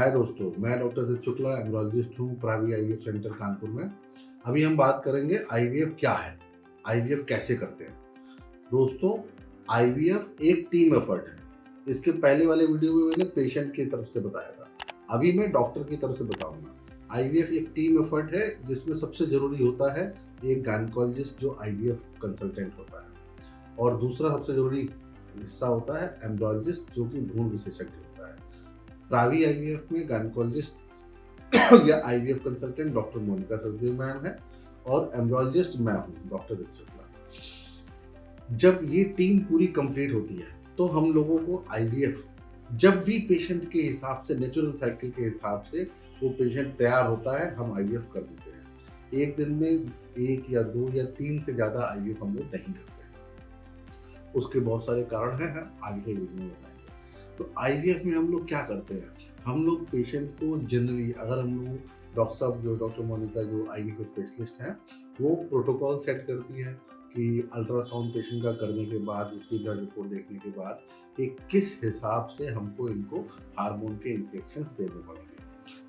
हाय दोस्तों, मैं डॉक्टर दित शुक्ला एम्ब्रोलॉजिस्ट हूँ प्रावी आईवीएफ सेंटर कानपुर में। अभी हम बात करेंगे आईवीएफ क्या है, आईवीएफ कैसे करते हैं। दोस्तों, आईवीएफ एक टीम एफर्ट है। इसके पहले वाले वीडियो में मैंने पेशेंट की तरफ से बताया था, अभी मैं डॉक्टर की तरफ से बताऊंगा। आईवीएफ एक टीम एफर्ट है जिसमें सबसे जरूरी होता है एक गायनेकोलॉजिस्ट जो आईवीएफ कंसल्टेंट होता है, और दूसरा सबसे जरूरी हिस्सा होता है एम्ब्रोलॉजिस्ट जो कि भ्रूण विशेषज्ञ होता है। प्रावी आईवीएफ में गायनेकोलॉजिस्ट या IVF consultant doctor Monika Sachdev ma'am है और एम्ब्रोलॉजिस्ट मैं हूँ डॉक्टर दित शुक्ला। जब ये टीम पूरी कंप्लीट होती है तो हम लोगों को आईवीएफ जब भी पेशेंट के हिसाब से नेचुरल साइकिल के हिसाब से वो पेशेंट तैयार होता है हम आईवीएफ कर देते हैं। एक दिन में 1 या 2 या 3 से ज़्यादा आईवीएफ हम लोग नहीं करते हैं। उसके बहुत सारे कारण हैं, हम आगे के वीडियो में बताएंगे। तो आईवीएफ में हम लोग क्या करते हैं, हम लोग पेशेंट को जनरली अगर हम लोग डॉक्टर साहब जो डॉक्टर मोनिका जो आईवीएफ स्पेशलिस्ट हैं वो प्रोटोकॉल सेट करती है कि अल्ट्रासाउंड पेशेंट का करने के बाद उसकी ब्लड रिपोर्ट देखने के बाद कि किस हिसाब से हमको इनको हार्मोन के इंजेक्शंस देने पड़ेंगे।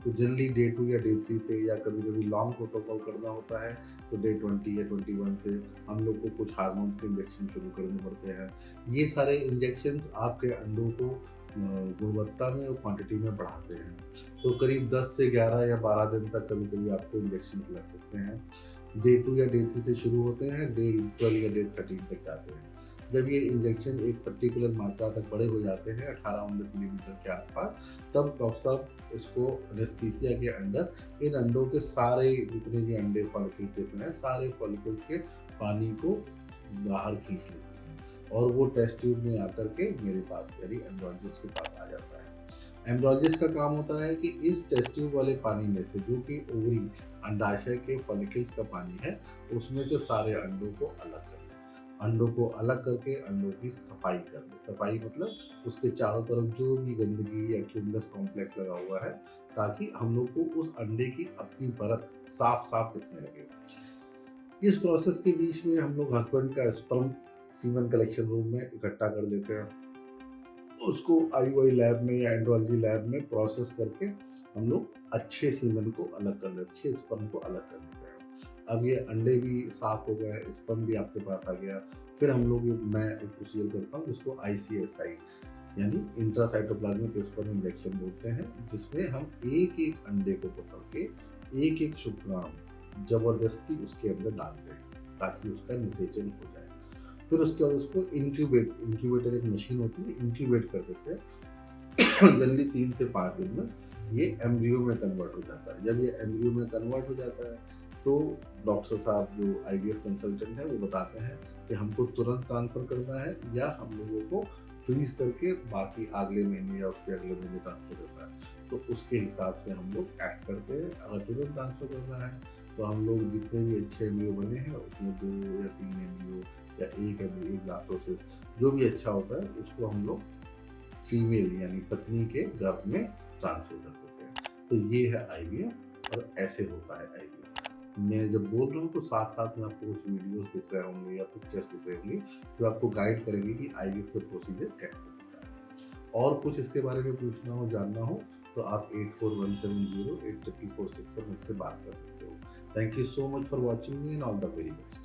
तो जनरली डे 2 या डे 3 से या कभी कभी लॉन्ग प्रोटोकॉल करना होता है तो डे 20 या 21 से हम लोग को कुछ हार्मोन के इंजेक्शन शुरू करने पड़ते हैं। ये सारे इंजेक्शंस आपके अंडों को गुणवत्ता में और क्वांटिटी में बढ़ाते हैं। तो करीब 10 से 11 या 12 दिन तक कभी कभी आपको इंजेक्शन लग सकते हैं। डे 2 या डे 3 से शुरू होते हैं, डे 12 या डे 13 तक जाते हैं। जब ये इंजेक्शन एक पर्टिकुलर मात्रा तक बड़े हो जाते हैं 18-19 मिलीमीटर के आसपास, तब डॉक्टर साहब इसको एनेस्थीसिया के अंदर इन अंडों के सारे जितने भी अंडे फॉलिकल्स देते हैं सारे फॉलिकल्स के पानी को बाहर खींच लेते हैं और वो टेस्ट ट्यूब में आकर के मेरे पास यानी एम्ब्रोलॉजिस्ट के पास आ जाता है। एम्ब्रोलॉजिस्ट का काम होता है कि इस टेस्ट ट्यूब वाले पानी में से जो कि ओवरी अंडाशय के फॉलिकल्स का पानी है उसमें से सारे अंडों को अलग कर दें। अंडों को अलग करके अंडों की सफाई कर दें। सफाई मतलब उसके चारों तरफ जो भी गंदगी या क्यूमुलस कॉम्प्लेक्स लगा हुआ है ताकि हम लोग को उस अंडे की अपनी परत साफ साफ दिखने लगे। इस प्रोसेस के बीच में हम लोग हस्बैंड का स्पर्म सीमन कलेक्शन रूम में इकट्ठा कर लेते हैं, उसको आईयूआई लैब में या एंड्रोलॉजी लैब में प्रोसेस करके हम लोग अच्छे सीमन को अलग कर लेते, अच्छे स्पर्म को अलग कर देते हैं। अब ये अंडे भी साफ हो गए, स्पर्म भी आपके पास आ गया। फिर हम लोग मैं एक प्रोसीजर करता हूँ जिसको ICSI यानी इंट्रासाइटोप्लाज्मिक स्पर्म इंजेक्शन बोलते हैं, जिसमें हम एक एक अंडे को पकड़ के एक एक शुक्राणु जबरदस्ती उसके अंदर डालते हैं ताकि उसका निषेचन हो जाए। फिर उसके बाद उसको इंक्यूबेटर एक मशीन होती है, इंक्यूबेट कर देते हैं। जल्दी 3 से 5 दिन में ये एम्ब्रियो में कन्वर्ट हो जाता है। जब ये एम्ब्रियो में कन्वर्ट हो जाता है तो डॉक्टर साहब जो आईवीएफ कंसल्टेंट है वो बताते हैं कि हमको तुरंत ट्रांसफ़र करना है या हम लोगों को फ्रीज करके बाकी अगले महीने या उसके अगले महीने ट्रांसफ़र करना है। तो उसके हिसाब से हम लोग एक्ट करते हैं। अगर तुरंत ट्रांसफ़र करना है तो हम लोग जितने भी अच्छे एम्ब्रियो बने हैं उसमें 2 या 3 एम्ब्रियो या एक लाक्टोसिस जो भी अच्छा होता है उसको हम लोग फीमेल यानी पत्नी के गर्भ में ट्रांसफर कर देते हैं। तो ये है आईवीएफ और ऐसे होता है आईवीएफ। मैं जब बोल रहा हूँ तो साथ साथ में आपको कुछ वीडियोस दिख रहे होंगे या पिक्चर्स दिख रहे होंगे जो आपको गाइड करेंगे कि आईवीएफ का प्रोसीजर कैसे होता है। और कुछ इसके बारे में पूछना हो जानना हो तो आप 8417083446 पर मुझसे बात कर सकते हो। Thank you so much for watching me and all the very best.